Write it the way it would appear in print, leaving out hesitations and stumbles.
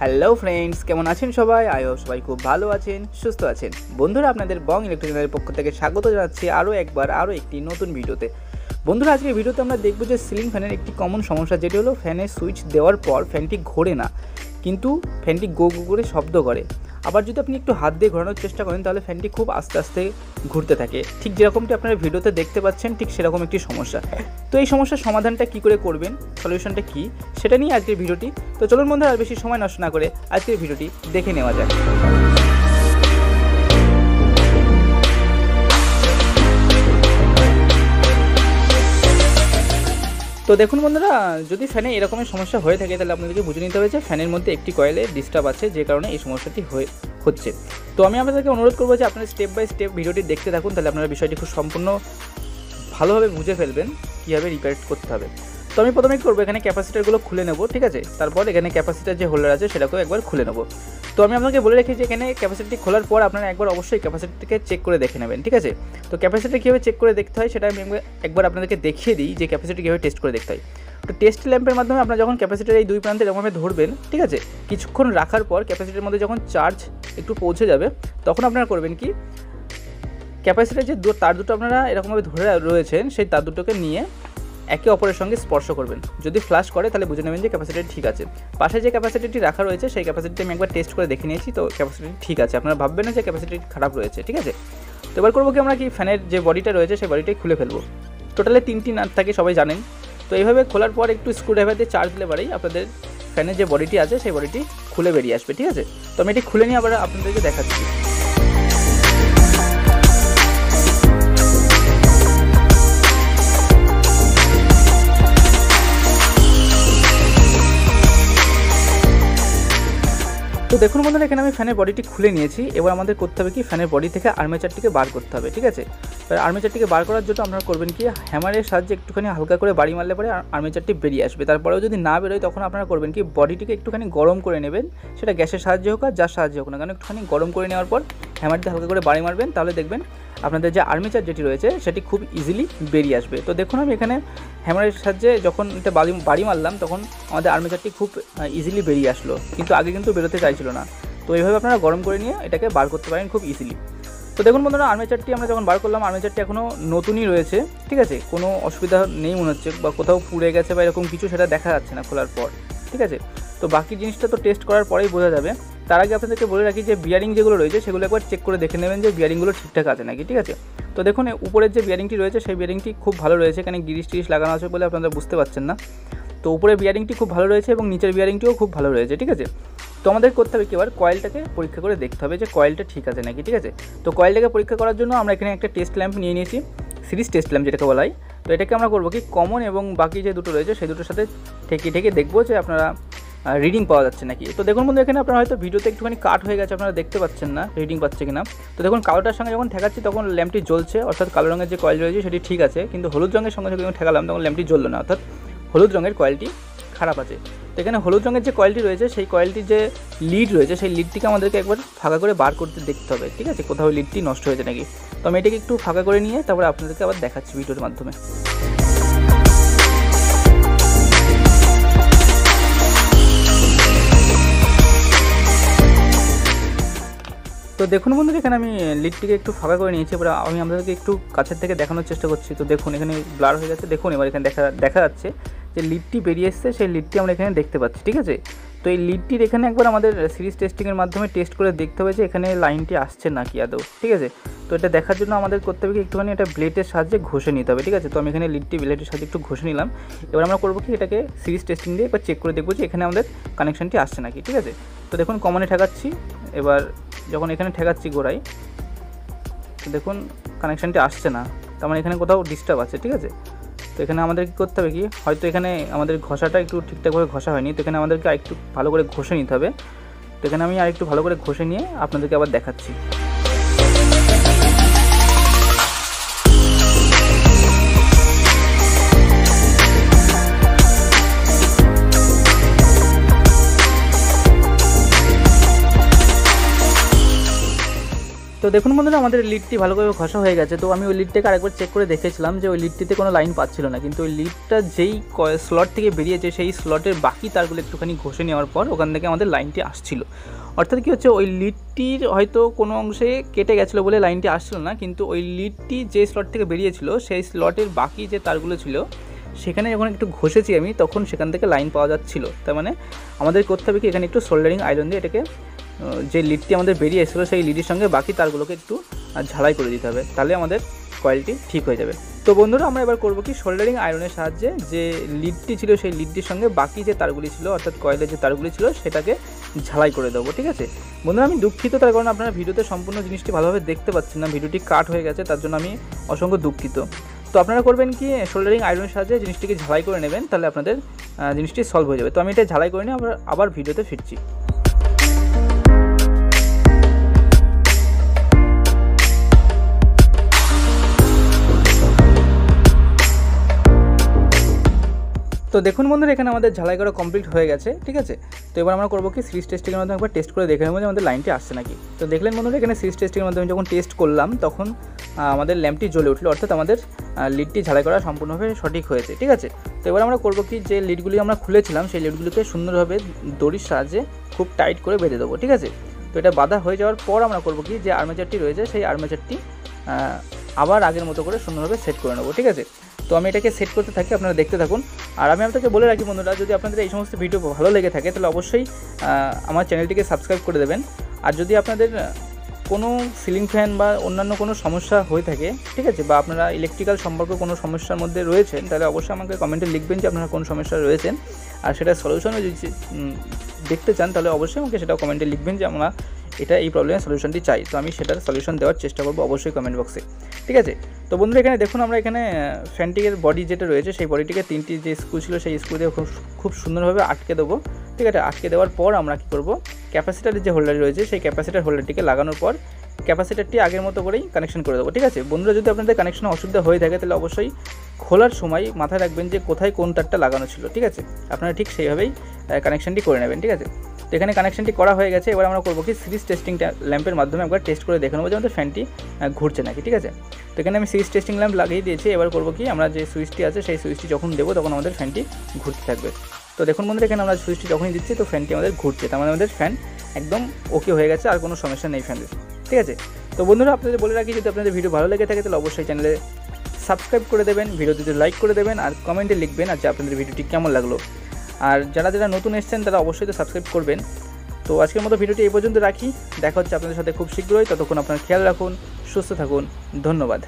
Hello friends, কেমন আছেন সবাই? আই হোপ সবাই খুব ভালো আছেন, সুস্থ আছেন। বন্ধুরা, আপনাদের বং ইলেকট্রো চ্যানেলের পক্ষ থেকে স্বাগত জানাচ্ছি আরও একটি নতুন ভিডিওতে। বন্ধুরা, আজকে ভিডিওতে আমরা দেখব যে সিলিং ফ্যানের একটি কমন সমস্যা, যেটি হলো ফ্যানের সুইচ দেওয়ার পর ফ্যানটি ঘোরে না, কিন্তু ফ্যানটি গো গো করে শব্দ করে। আবার যদি আপনি একটু হাত দিয়ে ঘোরানোর চেষ্টা করেন তাহলে ফ্যানটি খুব আস্তে আস্তে ঘুরতে থাকে, ঠিক যেরকমটি আপনারা ভিডিওতে দেখতে পাচ্ছেন, ঠিক সেরকম একটি সমস্যা। তো এই সমস্যার সমাধানটা কী করে করবেন, সলিউশনটা কী, সেটা নিয়ে আজকের ভিডিওটি। তো চলুন বন্ধুরা, আর বেশি সময় নষ্ট না করে আজকের ভিডিওটি দেখে নেওয়া যাক। তো দেখুন বন্ধুরা, যদি ফ্যানে এরকমের সমস্যা হয়ে থাকে তাহলে আপনাদেরকে বুঝে নিতে হবে যে ফ্যানের মধ্যে একটি কয়েলে ডিস্টার্ব আছে, যে কারণে এই সমস্যাটি হচ্ছে। তো আমি আপনাদেরকে অনুরোধ করবো যে আপনারা স্টেপ বাই স্টেপ ভিডিওটি দেখতে থাকুন, তাহলে আপনারা বিষয়টি খুব সম্পূর্ণ ভালোভাবে বুঝে ফেলবেন কীভাবে রিপেয়ার করতে হবে। তো আমি প্রথমে করবো, এখানে ক্যাপাসিটারগুলো খুলে নেব, ঠিক আছে। তারপর এখানে ক্যাপাসিটার যে হোল্ডার আছে সেটাকেও একবার খুলে নেব। তো আমি আপনাকে বলে রেখেছি, এখানে ক্যাপাসিটি খোলার পর আপনারা একবার অবশ্যই ক্যাপাসিটিকে চেক করে দেখে নেবেন, ঠিক আছে। তো ক্যাপাসিটি কীভাবে চেক করে দেখতে হয় সেটা আমি একবার আপনাদেরকে দেখিয়ে দিই যে ক্যাপাসিটি কীভাবে টেস্ট করে দেখতে হয়। তো টেস্ট ল্যাম্পের মাধ্যমে আপনারা যখন ক্যাপাসিটির এই দুই প্রান্তে এরকমভাবে ধরবেন, ঠিক আছে, কিছুক্ষণ রাখার পর ক্যাপাসিটির মধ্যে যখন চার্জ একটু পৌঁছে যাবে, তখন আপনারা করবেন কি, ক্যাপাসিটির যে তার দুটো আপনারা এরকমভাবে ধরে রয়েছেন, সেই তার দুটোকে নিয়ে একে অপরের সঙ্গে স্পর্শ করবেন। যদি ফ্ল্যাশ করে তাহলে বুঝে নেবেন যে ক্যাপাসিটি ঠিক আছে। পাশে যে ক্যাপাসিটিটি রাখা রয়েছে সেই ক্যাপাসিটি আমি একবার টেস্ট করে দেখে নিয়েছি, তো ক্যাপাসিটি ঠিক আছে। আপনারা ভাববেন না যে ক্যাপাসিটি খারাপ রয়েছে, ঠিক আছে। তো এবার করবো কি, আমরা কি ফ্যানের যে বডিটা রয়েছে সেই বডিটাই খুলে ফেলবো। টোটালে 3টি নাট থাকে, সবাই জানেন। তো এইভাবে খোলার পর একটু স্ক্রুড্রাইভার দিয়ে চার্জ দিলে পারেই আপনাদের ফ্যানের যে বডিটি আছে সেই বডিটি খুলে বেরিয়ে আসবে, ঠিক আছে। তো আমি এটি খুলে নিয়ে আবার আপনাদেরকে দেখাচ্ছি। তো দেখুন বন্ধুরা, এখানে আমি ফ্যানের বডিটি খুলে নিয়েছি। এবার আমাদের করতে হবে কি, ফ্যানের বডি থেকে আর্মেচারটিকে বার করতে হবে, ঠিক আছে। এবার আর্মেচারটিকে বার করার জন্য আপনারা করবেন কি, হ্যামারের সাহায্যে একটুখানি হালকা করে বাড়ি মারলে পরে আর্মেচারটি বেরিয়ে আসবে। তারপরেও যদি না বেরোয় তখন আপনারা করবেন কি, বডিটিকে একটুখানি গরম করে নেবেন, সেটা গ্যাসের সাহায্যে হোক আর যার সাহায্যে হোক না কেন, একটুখানি গরম করে নেওয়ার পর হ্যামার দিয়ে হালকা করে বাড়ি মারবেন, তাহলে দেখবেন আপনাদের যে আর্মেচার যেটি রয়েছে সেটি খুব ইজিলি বেরিয়ে আসবে। তো দেখুন, আমি এখানে হ্যামারের সাহায্যে যখন এটা বাড়ি মারলাম তখন আমাদের আর্মেচারটি খুব ইজিলি বেরিয়ে আসলো, কিন্তু আগে কিন্তু বেরোতে চাইছিল না। তো এইভাবে আপনারা গরম করে নিয়ে এটাকে বার করতে পারেন খুব ইজিলি। তো দেখুন বন্ধুরা, আর্মেচারটি আমরা যখন বার করলাম, আর্মেচারটি এখনও নতুনই রয়েছে, ঠিক আছে, কোনো অসুবিধা নেই মনে হচ্ছে, বা কোথাও পুড়ে গেছে বা এরকম কিছু সেটা দেখা যাচ্ছে না খোলার পর, ঠিক আছে। তো বাকি জিনিসটা তো টেস্ট করার পরেই বোঝা যাবে। তার আগে আপনাদেরকে বলে রাখি যে বিয়ারিং যেগুলো রয়েছে সেগুলো একবার চেক করে দেখে নেবেন যে বিয়ারিংগুলো ঠিকঠাক আছে নাকি, ঠিক আছে। তো দেখুন, উপরের যে বিয়ারিংটি রয়েছে সেই বিয়ারিংটি খুব ভালো রয়েছে, এখানে গিরিশ টিরিশ লাগানো আছে বলে আপনারা বুঝতে পারছেন না। তো উপরের বিয়ারিংটি খুব ভালো রয়েছে এবং নিচের বিয়ারিংটিও খুব ভালো রয়েছে, ঠিক আছে। তো আমাদের করতে হবে কি, এবার কয়েলটাকে পরীক্ষা করে দেখতে হবে যে কয়েলটা ঠিক আছে নাকি, ঠিক আছে। তো কয়েলটাকে পরীক্ষা করার জন্য আমরা এখানে একটা টেস্ট ল্যাম্প নিয়ে নিয়েছি, সিরিজ টেস্ট ল্যাম্প যেটাকে বলা হয়। তো এটাকে আমরা করবো কি, কমন এবং বাকি যে দুটো রয়েছে সেই দুটোর সাথে ঠেকে দেখবো যে আপনারা রিডিং পাওয়া যাচ্ছে নাকি। তো দেখুন বন্ধু, এখানে আপনারা হয়তো ভিডিওতে একটুখানি কাট হয়ে গেছে, আপনারা দেখতে পাচ্ছেন না রিডিং পাচ্ছে কিনা। তো দেখুন, কালোটার সঙ্গে যখন ঠেকাচ্ছি তখন ল্যাম্পটি জ্বলছে, অর্থাৎ কালো রঙের যে কয়েল রয়েছে সেটি ঠিক আছে, কিন্তু হলুদ রঙের সঙ্গে যখন ঠেকালাম তখন ল্যাম্পটি জ্বললো না, অর্থাৎ হলুদ রঙের কয়েলটি খারাপ আছে। তো এখানে হলুদ রঙের যে কয়েলটি রয়েছে সেই কয়েলটির যে লিড রয়েছে সেই লিডটিকে আমাদেরকে একবার ফাঁকা করে বার করতে দেখতে হবে, ঠিক আছে, কোথাও লিডটি নষ্ট হয়েছে নাকি। তো আমি এটাকে একটু ফাঁকা করে নিয়ে তারপরে আপনাদেরকে আবার দেখাচ্ছি ভিডিওর মাধ্যমে। তো দেখুন বন্ধুরা, এখানে আমি লিডটিকে একটু ফাঁকা করে নিয়েছি। এবার আমি আপনাদেরকে একটু কাছের থেকে দেখানোর চেষ্টা করছি। তো দেখুন, এখানে ব্লার হয়ে গেছে, দেখুন এবার এখানে দেখা যাচ্ছে যে লিডটি বেরিয়ে এসছে, সেই লিডটি আমরা এখানে দেখতে পাচ্ছি, ঠিক আছে। তো এই লিডটির এখানে একবার আমাদের সিরিজ টেস্টিংয়ের মাধ্যমে টেস্ট করে দেখতে হবে যে এখানে লাইনটি আসছে নাকি আদৌ, ঠিক আছে। তো এটা দেখার জন্য আমাদের করতে হবে কি, একটুখানি এটা ব্লেডের সাহায্যে ঘষে নিতে হবে, ঠিক আছে। তো আমি এখানে লিডটি ব্লেডের সাহায্যে একটু ঘষে নিলাম। এবার আমরা করবো কি, এটাকে সিরিজ টেস্টিং দিয়ে একবার চেক করে দেখবো যে এখানে আমাদের কানেকশানটি আসছে নাকি, ঠিক আছে। তো দেখুন, কমনে ঠেকাচ্ছি, এবার যখন এখানে ঠেকাচ্ছি গোড়ায়, তো দেখুন কানেকশানটি আসছে না, তার মানে এখানে কোথাও ডিস্টার্ব আছে, ঠিক আছে। তো এখানে আমাদের কী করতে হবে কি, হয়তো এখানে আমাদের ঘষাটা একটু ঠিকঠাকভাবে ঘষা হয়নি, তো এখানে আমাদেরকে আরেকটু ভালো করে ঘষে নিতে হবে। তো এখানে আমি আরেকটু ভালো করে ঘষে নিয়ে আপনাদেরকে আবার দেখাচ্ছি। তো তো দেখুন বন্ধুরা, আমাদের লিডটি ভালোভাবে ঘষা হয়ে গেছে। তো আমি ওই লিডটাকে আরেকবার চেক করে দেখেছিলাম যে ওই লিডটিতে কোনো লাইন পাচ্ছিল না, কিন্তু ওই লিডটা যেই স্লট থেকে বেরিয়েছে সেই স্লটের বাকি তারগুলো একটুখানি ঘষে নেওয়ার পর ওখান থেকে আমাদের লাইনটি আসছিল। অর্থাৎ কী হচ্ছে, ওই লিডটির হয়তো কোনো অংশে কেটে গেছিলো বলে লাইনটি আসছিল না, কিন্তু ওই লিডটি যে স্লট থেকে বেরিয়েছিল সেই স্লটের বাকি যে তারগুলো ছিল সেখানে যখন একটু ঘষেছি আমি, তখন সেখান থেকে লাইন পাওয়া যাচ্ছিল। তার মানে আমাদের করতে হবে কি, এখানে একটু সোল্ডারিং আয়রন দিয়ে এটাকে যে লিডটি আমাদের বেরিয়ে এসেছিলো সেই লিডের সঙ্গে বাকি তারগুলোকে একটু ঝালাই করে দিতে হবে, তাহলে আমাদের কয়েলটি ঠিক হয়ে যাবে। তো বন্ধুরা, আমরা এবার করবো কি, সোল্ডারিং আয়রনের সাহায্যে যে লিডটি ছিল সেই লিডটির সঙ্গে বাকি যে তারগুলি ছিল অর্থাৎ কয়েলের যে তারগুলি ছিল সেটাকে ঝালাই করে দেবো। ঠিক আছে বন্ধুরা, আমি দুঃখিত তার কারণ আপনারা ভিডিওতে সম্পূর্ণ জিনিসটি ভালোভাবে দেখতে পাচ্ছেন না, ভিডিওটি কাট হয়ে গেছে, তার জন্য আমি অসংখ্য দুঃখিত। তো আপনারা করবেন কি, সোল্ডারিং আয়রনের সাহায্যে জিনিসটিকে ঝালাই করে নেবেন, তাহলে আপনাদের জিনিসটি সলভ হয়ে যাবে। তো আমি এটা ঝালাই করে নিয়ে আবার ভিডিওতে ফিরছি। তো দেখুন বন্ধুরা, এখানে আমাদের ঝালাই করা কমপ্লিট হয়ে গেছে। ঠিক আছে, তো এবার আমরা করবো কি, সিরিজ টেস্টিংয়ের মাধ্যমে একবার টেস্ট করে দেখে নেবো যে আমাদের লাইনটি আসছে নাকি। তো দেখলেন বন্ধুরা, এখানে সিরিজ টেস্টিংয়ের মাধ্যমে যখন টেস্ট করলাম তখন আমাদের ল্যাম্পটি জ্বলে উঠলো, অর্থাৎ আমাদের লিডটি ঝালাই করা সম্পূর্ণভাবে সঠিক হয়েছে। ঠিক আছে, তো এবার আমরা করবো কি, যে লিডগুলি আমরা খুলেছিলাম সেই লিডগুলিকে সুন্দরভাবে দড়ির সাহায্যে খুব টাইট করে বেঁধে দেবো। ঠিক আছে, তো এটা বাঁধা হয়ে যাওয়ার পর আমরা করবো কি, যে আর্মেচারটি রয়েছে সেই আর্মেচারটি আবার আগের মতো করে সুন্দরভাবে সেট করে নেবো। ঠিক আছে, তো আমি এটাকে সেট করতে থাকি, আপনারা দেখতে থাকুন। আর আমি আপনাকে বলে রাখি বন্ধুরা, যদি আপনাদের এই সমস্ত ভিডিও ভালো লেগে থাকে তাহলে অবশ্যই আমার চ্যানেলটিকে সাবস্ক্রাইব করে দেবেন। আর যদি আপনাদের কোনো সিলিং ফ্যান বা অন্যান্য কোনো সমস্যা হয়ে থাকে, ঠিক আছে, বা আপনারা ইলেকট্রিক্যাল সম্পর্কে কোনো সমস্যার মধ্যে রয়েছেন, তাহলে অবশ্যই আমাকে কমেন্টে লিখবেন যে আপনারা কোন সমস্যা রয়েছেন, আর সেটা সলিউশনও যদি দেখতে চান তাহলে অবশ্যই আমাকে সেটাও কমেন্টে লিখবেন যে আমরা এই প্রবলেমের সলিউশনটি চাই। তো আমি সেটার সলিউশন দেওয়ার চেষ্টা করবো অবশ্যই কমেন্ট বক্সে। ঠিক আছে, তো বন্ধুরা, এখানে দেখুন আমরা এখানে ফ্যানটিকের বডি যেটা রয়েছে সেই বডিটিকে 3টি যে স্ক্রু ছিল সেই স্ক্রু দিয়ে খুব সুন্দরভাবে আটকে দেবো। ঠিক আছে, আটকে দেওয়ার পর আমরা কী করবো, ক্যাপাসিটারের যে হোল্ডার রয়েছে সেই ক্যাপাসিটার হোল্ডারটিকে লাগানোর পর ক্যাপাসিটারটি আগের মতো করেই কানেকশন করে দেবো। ঠিক আছে বন্ধুরা, যদি আপনাদের কানেকশনে অসুবিধা হয়ে থাকে তাহলে অবশ্যই খোলার সময় মাথায় রাখবেন যে কোথায় কোন তারটা লাগানো ছিল। ঠিক আছে, আপনারা ঠিক সেইভাবেই কানেকশনটি করে নেবেন। ঠিক আছে, তো এখানে কানেকশনটি করা হয়ে গেছে। এবার আমরা করবো কি, সিরিজ টেস্টিং ল্যাম্পের মাধ্যমে একবার টেস্ট করে দেখে নেবো যে আমাদের ফ্যানটি ঘুরছে নাকি। ঠিক আছে, তো এখানে আমি সিরিজ টেস্টিং ল্যাম্প লাগিয়ে দিয়েছি। এবার করবো কি, আমরা যে সুইচটি আছে সেই সুইচটি যখন দেবো তখন আমাদের ফ্যানটি ঘুরতে থাকবে। তো দেখুন বন্ধুরা, এখানে আমরা সুইচটি যখনই দিচ্ছি তো ফ্যানটি আমাদের ঘুরছে, তার মানে আমাদের ফ্যান একদম ওকে হয়ে গেছে, আর কোনো সমস্যা নেই ফ্যানের। ঠিক আছে, তো বন্ধুরা, আপনাদের বলে রাখি, যদি আপনাদের ভিডিও ভালো লেগে থাকে তাহলে অবশ্যই চ্যানেলে সাবস্ক্রাইব করে দেবেন, ভিডিওটিতে লাইক করে দেবেন, আর কমেন্টে লিখবেন আর যে আপনাদের ভিডিওটি কেমন লাগলো। আর যারা নতুন এসেছেন তারা অবশ্যই তো সাবস্ক্রাইব করবেন। তো আজকের মতো ভিডিওটি এই পর্যন্ত রাখি, দেখা হচ্ছে আপনাদের সাথে খুব শীঘ্রই। ততক্ষণ আপনার খেয়াল রাখুন, সুস্থ থাকুন, ধন্যবাদ।